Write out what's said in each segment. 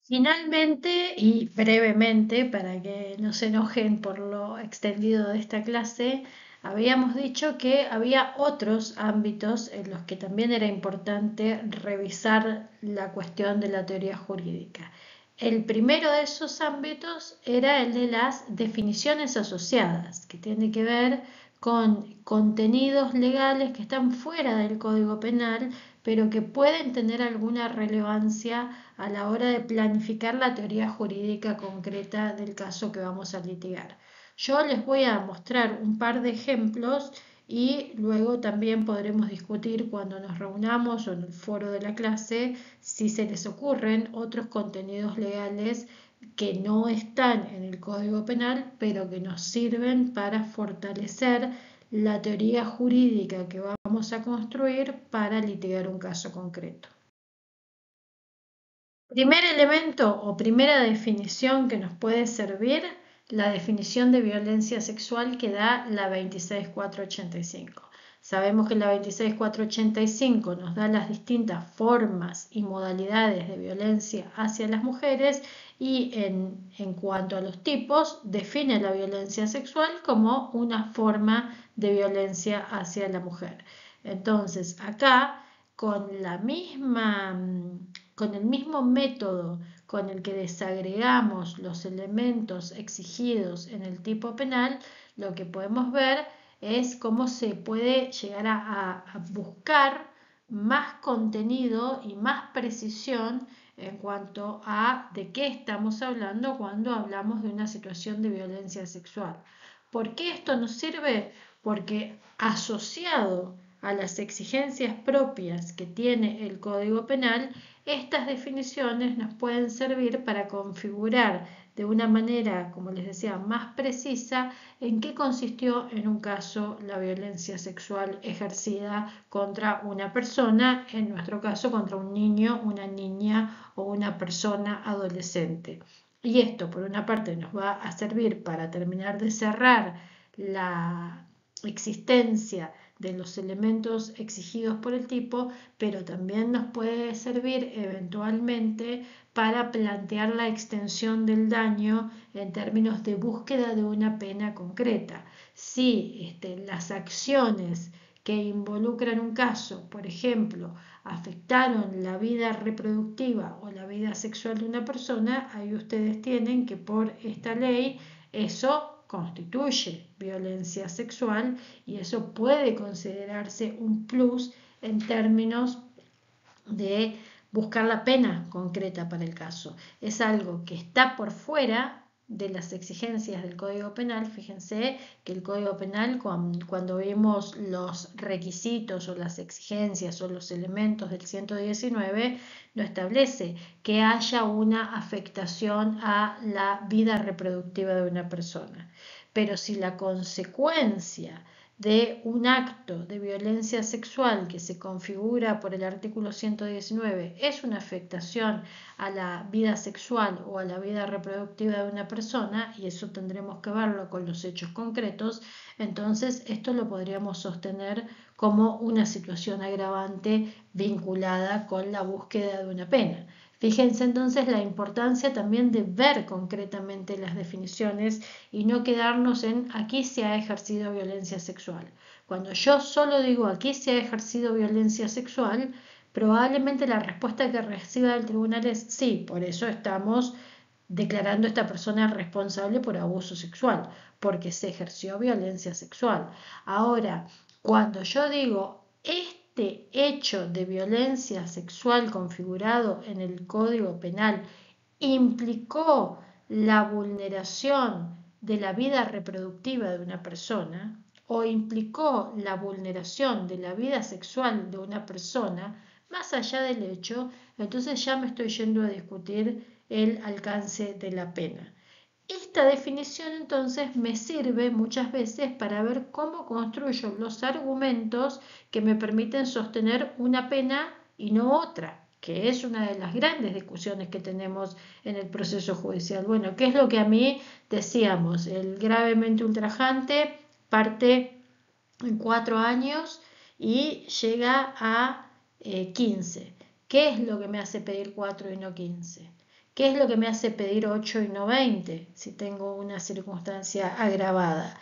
Finalmente y brevemente, para que no se enojen por lo extendido de esta clase, habíamos dicho que había otros ámbitos en los que también era importante revisar la cuestión de la teoría jurídica. El primero de esos ámbitos era el de las definiciones asociadas, que tiene que ver con contenidos legales que están fuera del Código Penal, pero que pueden tener alguna relevancia a la hora de planificar la teoría jurídica concreta del caso que vamos a litigar. Yo les voy a mostrar un par de ejemplos y luego también podremos discutir cuando nos reunamos o en el foro de la clase si se les ocurren otros contenidos legales que no están en el Código Penal, pero que nos sirven para fortalecer la teoría jurídica que vamos a construir para litigar un caso concreto. Primer elemento o primera definición que nos puede servir, la definición de violencia sexual que da la 26485. Sabemos que la 26485 nos da las distintas formas y modalidades de violencia hacia las mujeres y en cuanto a los tipos, define la violencia sexual como una forma de violencia hacia la mujer. Entonces, acá, con la misma con el mismo método con el que desagregamos los elementos exigidos en el tipo penal, lo que podemos ver es cómo se puede llegar a buscar más contenido y más precisión en cuanto a de qué estamos hablando cuando hablamos de una situación de violencia sexual. ¿Por qué esto nos sirve? Porque asociado a las exigencias propias que tiene el Código Penal, estas definiciones nos pueden servir para configurar de una manera, como les decía, más precisa en qué consistió en un caso la violencia sexual ejercida contra una persona, en nuestro caso contra un niño, una niña o una persona adolescente. Y esto, por una parte, nos va a servir para terminar de cerrar la existencia de los elementos exigidos por el tipo, pero también nos puede servir eventualmente para plantear la extensión del daño en términos de búsqueda de una pena concreta. Si las acciones que involucran un caso, por ejemplo, afectaron la vida reproductiva o la vida sexual de una persona, ahí ustedes tienen que por esta ley eso constituye violencia sexual y eso puede considerarse un plus en términos de buscar la pena concreta para el caso. Es algo que está por fuera de las exigencias del Código Penal. Fíjense que el Código Penal, cuando vimos los requisitos o las exigencias o los elementos del 119, no establece que haya una afectación a la vida reproductiva de una persona. Pero si la consecuencia de un acto de violencia sexual que se configura por el artículo 119 es una afectación a la vida sexual o a la vida reproductiva de una persona, y eso tendremos que verlo con los hechos concretos, entonces esto lo podríamos sostener como una situación agravante vinculada con la búsqueda de una pena. Fíjense entonces la importancia también de ver concretamente las definiciones y no quedarnos en aquí se ha ejercido violencia sexual. Cuando yo solo digo aquí se ha ejercido violencia sexual, probablemente la respuesta que reciba del tribunal es sí, por eso estamos declarando a esta persona responsable por abuso sexual, porque se ejerció violencia sexual. Ahora, cuando yo digo este hecho de violencia sexual configurado en el Código Penal implicó la vulneración de la vida reproductiva de una persona o implicó la vulneración de la vida sexual de una persona, más allá del hecho, entonces ya me estoy yendo a discutir el alcance de la pena. Esta definición entonces me sirve muchas veces para ver cómo construyo los argumentos que me permiten sostener una pena y no otra, que es una de las grandes discusiones que tenemos en el proceso judicial. Bueno, ¿qué es lo que a mí decíamos? El gravemente ultrajante parte en 4 años y llega a 15. ¿Qué es lo que me hace pedir 4 y no 15? ¿Qué es lo que me hace pedir 8 y no 20 si tengo una circunstancia agravada?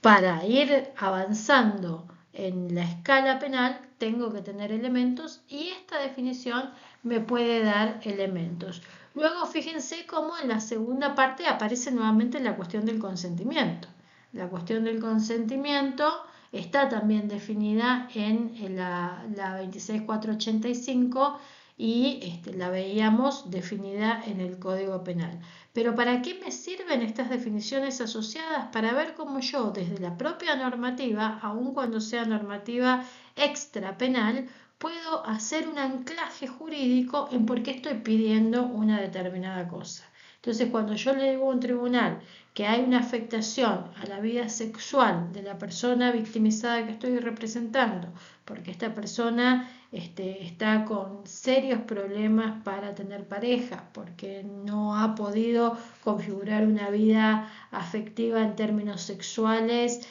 Para ir avanzando en la escala penal tengo que tener elementos y esta definición me puede dar elementos. Luego fíjense cómo en la segunda parte aparece nuevamente la cuestión del consentimiento. La cuestión del consentimiento está también definida en la 26485 y la veíamos definida en el Código Penal. Pero ¿para qué me sirven estas definiciones asociadas? Para ver cómo yo, desde la propia normativa, aun cuando sea normativa extrapenal, puedo hacer un anclaje jurídico en por qué estoy pidiendo una determinada cosa. Entonces, cuando yo le digo a un tribunal que hay una afectación a la vida sexual de la persona victimizada que estoy representando, porque esta persona está con serios problemas para tener pareja, porque no ha podido configurar una vida afectiva en términos sexuales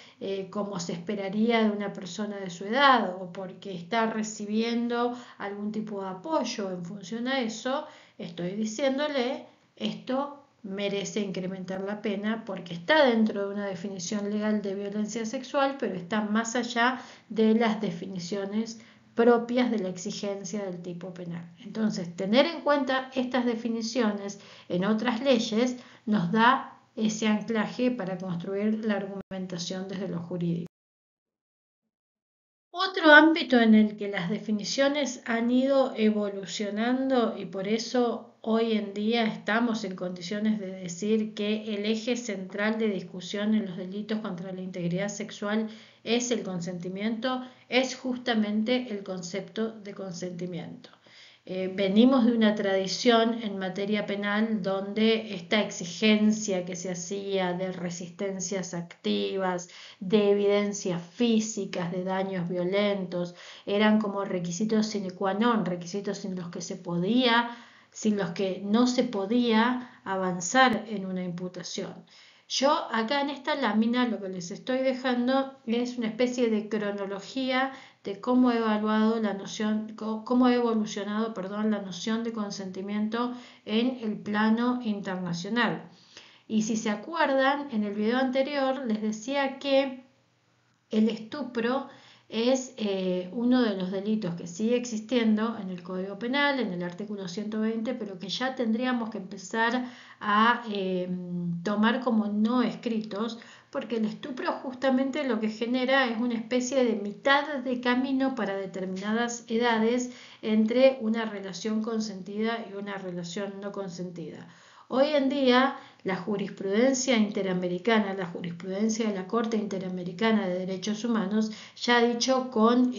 como se esperaría de una persona de su edad, o porque está recibiendo algún tipo de apoyo en función a eso, estoy diciéndole esto merece incrementar la pena porque está dentro de una definición legal de violencia sexual, pero está más allá de las definiciones propias de la exigencia del tipo penal. Entonces, tener en cuenta estas definiciones en otras leyes nos da ese anclaje para construir la argumentación desde lo jurídico. Otro ámbito en el que las definiciones han ido evolucionando y por eso hoy en día estamos en condiciones de decir que el eje central de discusión en los delitos contra la integridad sexual es el consentimiento, es justamente el concepto de consentimiento. Venimos de una tradición en materia penal donde esta exigencia que se hacía de resistencias activas, de evidencias físicas, de daños violentos, eran como requisitos sine qua non, requisitos sin los que no se podía avanzar en una imputación. Yo acá en esta lámina lo que les estoy dejando es una especie de cronología de cómo he evaluado la noción, cómo he evolucionado, perdón, la noción de consentimiento en el plano internacional. Y si se acuerdan, en el video anterior les decía que el estupro es uno de los delitos que sigue existiendo en el Código Penal, en el artículo 120, pero que ya tendríamos que empezar a tomar como no escritos, porque el estupro justamente lo que genera es una especie de mitad de camino para determinadas edades entre una relación consentida y una relación no consentida. Hoy en día, la jurisprudencia interamericana, la jurisprudencia de la Corte Interamericana de Derechos Humanos, ya ha dicho con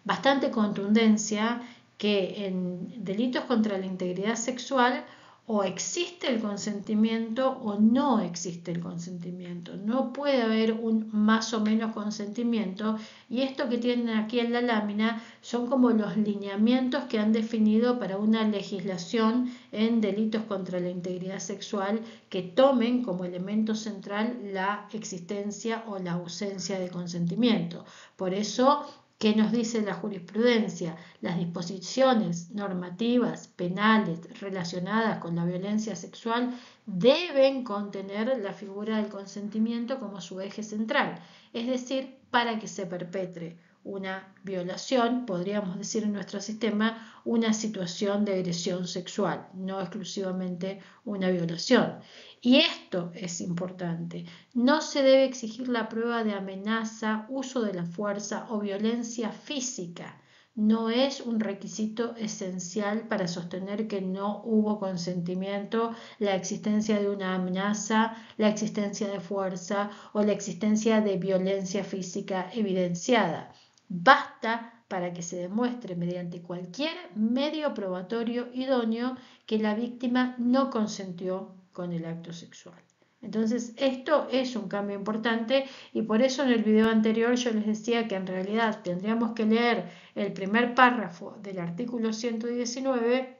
bastante contundencia que en delitos contra la integridad sexual o existe el consentimiento o no existe el consentimiento. No puede haber un más o menos consentimiento y esto que tienen aquí en la lámina son como los lineamientos que han definido para una legislación en delitos contra la integridad sexual que tomen como elemento central la existencia o la ausencia de consentimiento. Por eso, ¿qué nos dice la jurisprudencia? Las disposiciones normativas penales relacionadas con la violencia sexual deben contener la figura del consentimiento como su eje central, es decir, para que se perpetre una violación, podríamos decir en nuestro sistema, una situación de agresión sexual, no exclusivamente una violación. Y esto es importante, no se debe exigir la prueba de amenaza, uso de la fuerza o violencia física. No es un requisito esencial para sostener que no hubo consentimiento, la existencia de una amenaza, la existencia de fuerza o la existencia de violencia física evidenciada. Basta para que se demuestre mediante cualquier medio probatorio idóneo que la víctima no consentió con el acto sexual. Entonces, esto es un cambio importante y por eso en el video anterior yo les decía que en realidad tendríamos que leer el primer párrafo del artículo 119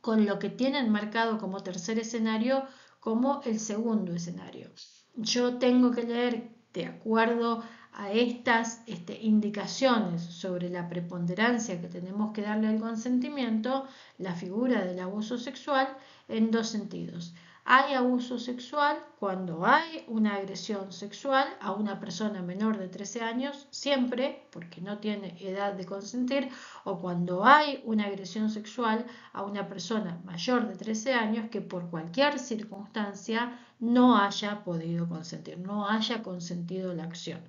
con lo que tienen marcado como tercer escenario como el segundo escenario. Yo tengo que leer de acuerdo a estas indicaciones sobre la preponderancia que tenemos que darle al consentimiento, la figura del abuso sexual en dos sentidos. Hay abuso sexual cuando hay una agresión sexual a una persona menor de 13 años, siempre, porque no tiene edad de consentir, o cuando hay una agresión sexual a una persona mayor de 13 años que por cualquier circunstancia no haya podido consentir, no haya consentido la acción.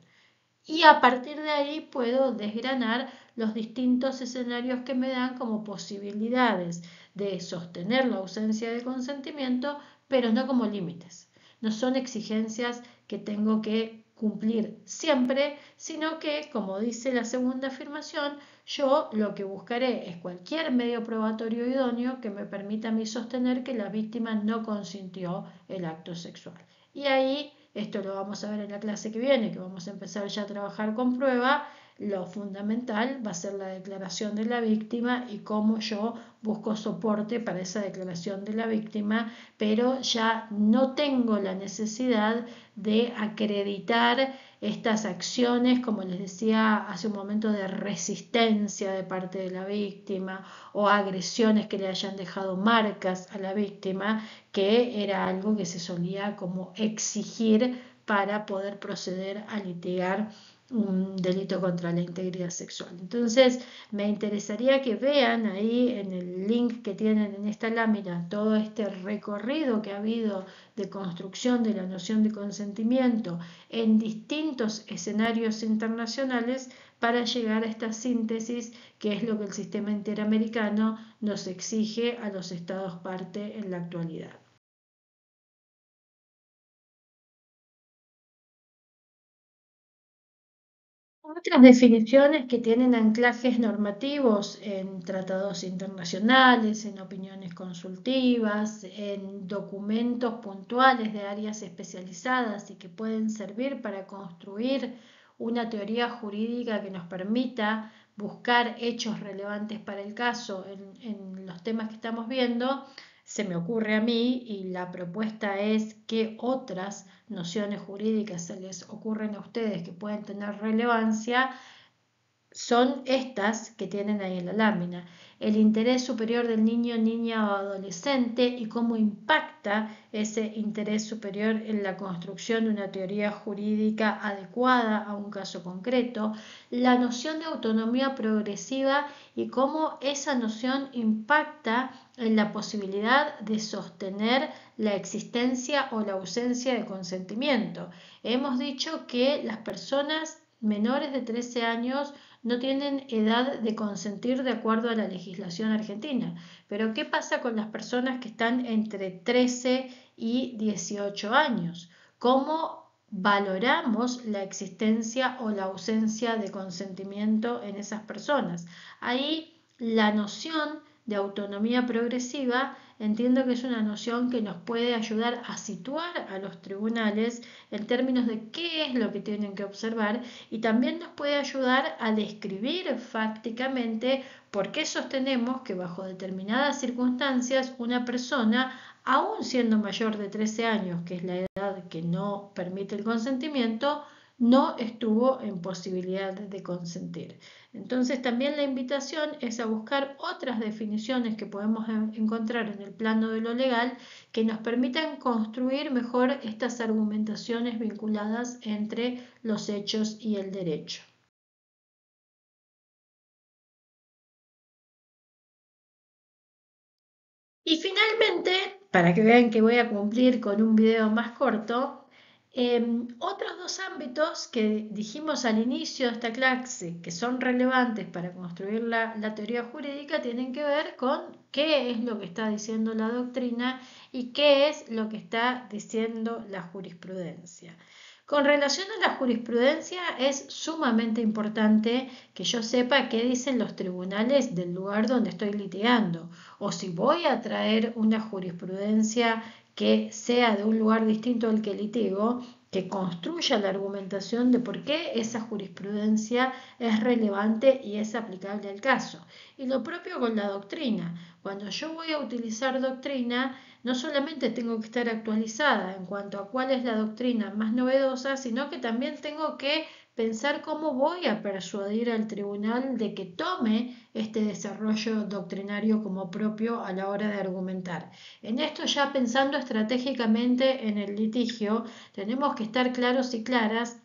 Y a partir de ahí puedo desgranar los distintos escenarios que me dan como posibilidades de sostener la ausencia de consentimiento, pero no como límites. No son exigencias que tengo que cumplir siempre, sino que, como dice la segunda afirmación, yo lo que buscaré es cualquier medio probatorio idóneo que me permita a mí sostener que la víctima no consintió el acto sexual. Y ahí, esto lo vamos a ver en la clase que viene, que vamos a empezar ya a trabajar con prueba, lo fundamental va a ser la declaración de la víctima y cómo yo busco soporte para esa declaración de la víctima, pero ya no tengo la necesidad de acreditar estas acciones, como les decía hace un momento, de resistencia de parte de la víctima o agresiones que le hayan dejado marcas a la víctima, que era algo que se solía como exigir para poder proceder a litigar un delito contra la integridad sexual. Entonces, me interesaría que vean ahí en el link que tienen en esta lámina todo este recorrido que ha habido de construcción de la noción de consentimiento en distintos escenarios internacionales para llegar a esta síntesis que es lo que el sistema interamericano nos exige a los estados parte en la actualidad. Otras definiciones que tienen anclajes normativos en tratados internacionales, en opiniones consultivas, en documentos puntuales de áreas especializadas y que pueden servir para construir una teoría jurídica que nos permita buscar hechos relevantes para el caso en los temas que estamos viendo, se me ocurre a mí y la propuesta es que otras nociones jurídicas se les ocurren a ustedes que pueden tener relevancia, son estas que tienen ahí en la lámina. El interés superior del niño, niña o adolescente y cómo impacta ese interés superior en la construcción de una teoría jurídica adecuada a un caso concreto, la noción de autonomía progresiva y cómo esa noción impacta en la posibilidad de sostener la existencia o la ausencia de consentimiento. Hemos dicho que las personas menores de 13 años no tienen edad de consentir de acuerdo a la legislación argentina. Pero ¿qué pasa con las personas que están entre 13 y 18 años? ¿Cómo valoramos la existencia o la ausencia de consentimiento en esas personas? Ahí la noción de autonomía progresiva entiendo que es una noción que nos puede ayudar a situar a los tribunales en términos de qué es lo que tienen que observar y también nos puede ayudar a describir fácticamente por qué sostenemos que bajo determinadas circunstancias una persona, aún siendo mayor de 13 años, que es la edad que no permite el consentimiento, no estuvo en posibilidad de consentir. Entonces también la invitación es a buscar otras definiciones que podemos encontrar en el plano de lo legal que nos permitan construir mejor estas argumentaciones vinculadas entre los hechos y el derecho. Y finalmente, para que vean que voy a cumplir con un video más corto, otros dos ámbitos que dijimos al inicio de esta clase que son relevantes para construir la teoría jurídica tienen que ver con qué es lo que está diciendo la doctrina y qué es lo que está diciendo la jurisprudencia. Con relación a la jurisprudencia es sumamente importante que yo sepa qué dicen los tribunales del lugar donde estoy litigando o si voy a traer una jurisprudencia que sea de un lugar distinto al que litigo, que construya la argumentación de por qué esa jurisprudencia es relevante y es aplicable al caso. Y lo propio con la doctrina. Cuando yo voy a utilizar doctrina, no solamente tengo que estar actualizada en cuanto a cuál es la doctrina más novedosa, sino que también tengo que pensar cómo voy a persuadir al tribunal de que tome este desarrollo doctrinario como propio a la hora de argumentar. En esto, ya pensando estratégicamente en el litigio, tenemos que estar claros y claras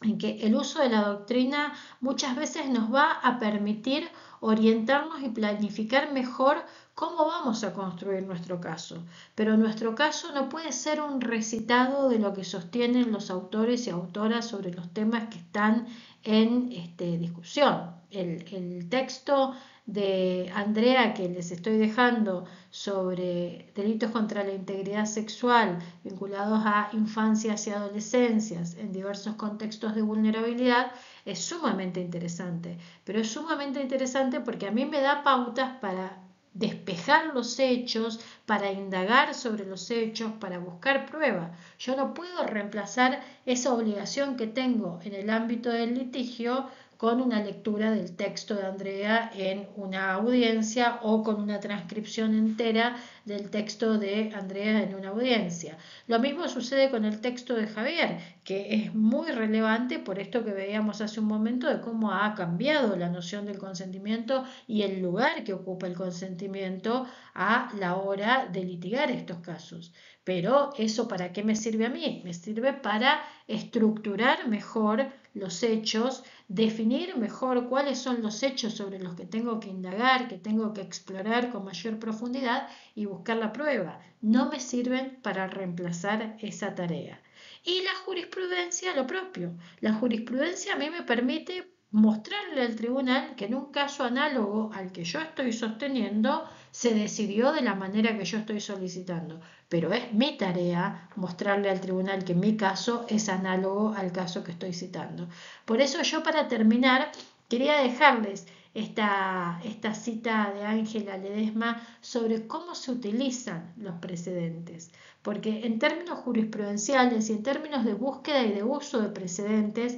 en que el uso de la doctrina muchas veces nos va a permitir orientarnos y planificar mejor cómo vamos a construir nuestro caso. Pero nuestro caso no puede ser un recitado de lo que sostienen los autores y autoras sobre los temas que están en discusión. El texto de Andrea que les estoy dejando sobre delitos contra la integridad sexual vinculados a infancias y adolescencias en diversos contextos de vulnerabilidad es sumamente interesante, pero es sumamente interesante porque a mí me da pautas para despejar los hechos, para indagar sobre los hechos, para buscar pruebas. Yo no puedo reemplazar esa obligación que tengo en el ámbito del litigio con una lectura del texto de Andrea en una audiencia o con una transcripción entera del texto de Andrea en una audiencia. Lo mismo sucede con el texto de Javier, que es muy relevante por esto que veíamos hace un momento de cómo ha cambiado la noción del consentimiento y el lugar que ocupa el consentimiento a la hora de litigar estos casos. Pero eso, ¿para qué me sirve a mí? Me sirve para estructurar mejor los hechos, definir mejor cuáles son los hechos sobre los que tengo que indagar, que tengo que explorar con mayor profundidad y buscar la prueba. No me sirven para reemplazar esa tarea. Y la jurisprudencia lo propio. La jurisprudencia a mí me permite mostrarle al tribunal que en un caso análogo al que yo estoy sosteniendo se decidió de la manera que yo estoy solicitando, pero es mi tarea mostrarle al tribunal que mi caso es análogo al caso que estoy citando. Por eso yo, para terminar, quería dejarles esta cita de Ángela Ledesma sobre cómo se utilizan los precedentes, porque en términos jurisprudenciales y en términos de búsqueda y de uso de precedentes,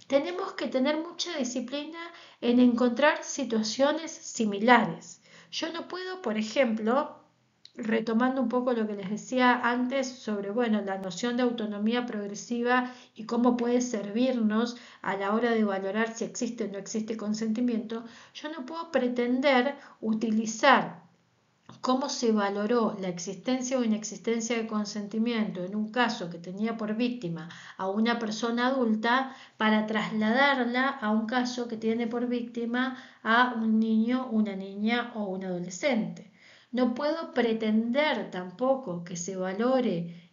tenemos que tener mucha disciplina en encontrar situaciones similares. Yo no puedo, por ejemplo, retomando un poco lo que les decía antes sobre, la noción de autonomía progresiva y cómo puede servirnos a la hora de valorar si existe o no existe consentimiento, yo no puedo pretender utilizar cómo se valoró la existencia o inexistencia de consentimiento en un caso que tenía por víctima a una persona adulta para trasladarla a un caso que tiene por víctima a un niño, una niña o un adolescente. No puedo pretender tampoco que se valore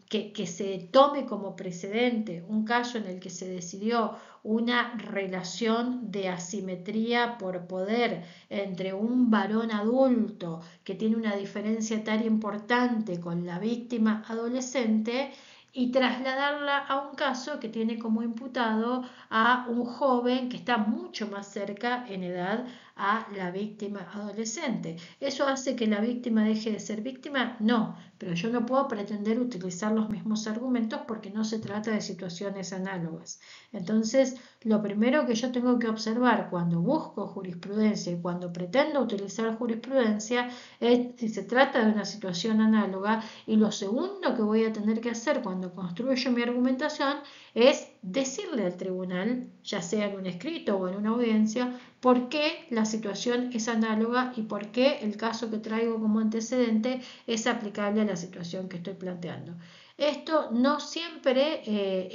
que se tome como precedente un caso en el que se decidió una relación de asimetría por poder entre un varón adulto que tiene una diferencia tan importante con la víctima adolescente y trasladarla a un caso que tiene como imputado a un joven que está mucho más cerca en edad a la víctima adolescente. ¿Eso hace que la víctima deje de ser víctima? No, pero yo no puedo pretender utilizar los mismos argumentos porque no se trata de situaciones análogas. Entonces, lo primero que yo tengo que observar cuando busco jurisprudencia y cuando pretendo utilizar jurisprudencia es si se trata de una situación análoga, y lo segundo que voy a tener que hacer cuando construyo mi argumentación es decirle al tribunal, ya sea en un escrito o en una audiencia, por qué la situación es análoga y por qué el caso que traigo como antecedente es aplicable a la situación que estoy planteando. Esto no siempre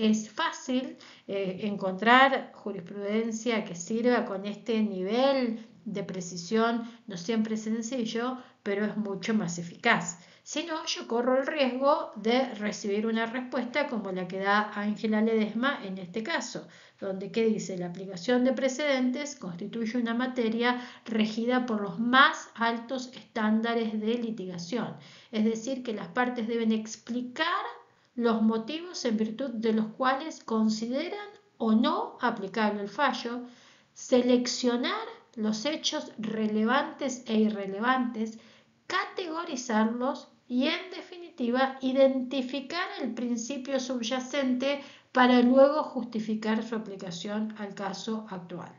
es fácil, encontrar jurisprudencia que sirva con este nivel de precisión no siempre es sencillo, pero es mucho más eficaz. Si no, yo corro el riesgo de recibir una respuesta como la que da Ángela Ledesma en este caso, donde ¿qué dice? La aplicación de precedentes constituye una materia regida por los más altos estándares de litigación, es decir, que las partes deben explicar los motivos en virtud de los cuales consideran o no aplicable el fallo, seleccionar los hechos relevantes e irrelevantes, categorizarlos y, en definitiva, identificar el principio subyacente para luego justificar su aplicación al caso actual.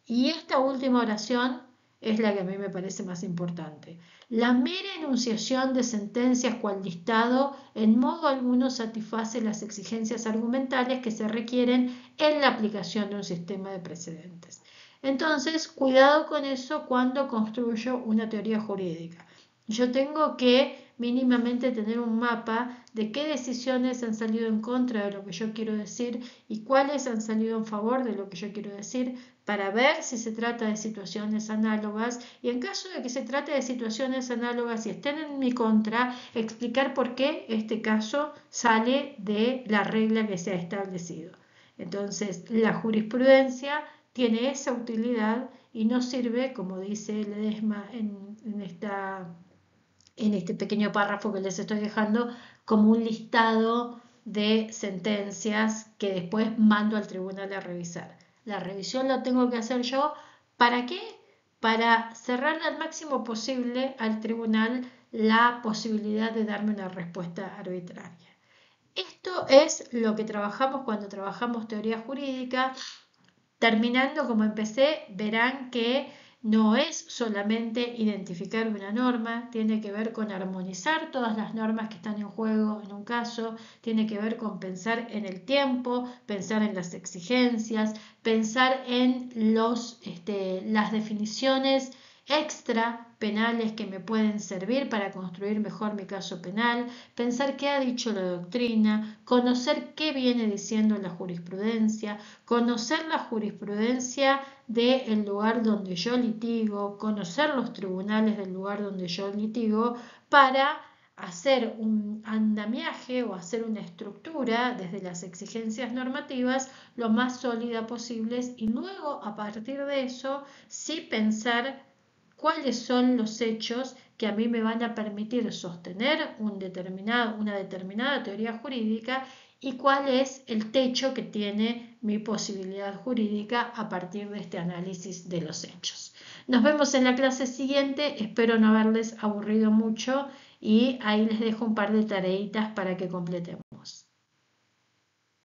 Y esta última oración es la que a mí me parece más importante. La mera enunciación de sentencias cual listado en modo alguno satisface las exigencias argumentales que se requieren en la aplicación de un sistema de precedentes. Entonces, cuidado con eso cuando construyo una teoría jurídica. Yo tengo que mínimamente tener un mapa de qué decisiones han salido en contra de lo que yo quiero decir y cuáles han salido en favor de lo que yo quiero decir, para ver si se trata de situaciones análogas y en caso de que se trate de situaciones análogas y estén en mi contra, explicar por qué este caso sale de la regla que se ha establecido. Entonces, la jurisprudencia tiene esa utilidad y no sirve, como dice Ledesma en este pequeño párrafo que les estoy dejando, como un listado de sentencias que después mando al tribunal a revisar. La revisión la tengo que hacer yo. ¿Para qué? Para cerrar al máximo posible al tribunal la posibilidad de darme una respuesta arbitraria. Esto es lo que trabajamos cuando trabajamos teoría jurídica. Terminando como empecé, verán que no es solamente identificar una norma, tiene que ver con armonizar todas las normas que están en juego en un caso, tiene que ver con pensar en el tiempo, pensar en las exigencias, pensar en las definiciones extra penales que me pueden servir para construir mejor mi caso penal, pensar qué ha dicho la doctrina, conocer qué viene diciendo la jurisprudencia, conocer la jurisprudencia del lugar donde yo litigo, conocer los tribunales del lugar donde yo litigo, para hacer un andamiaje o hacer una estructura desde las exigencias normativas lo más sólida posibles y luego a partir de eso sí pensar cuáles son los hechos que a mí me van a permitir sostener una determinada teoría jurídica y cuál es el techo que tiene mi posibilidad jurídica a partir de este análisis de los hechos. Nos vemos en la clase siguiente, espero no haberles aburrido mucho y ahí les dejo un par de tareitas para que completemos.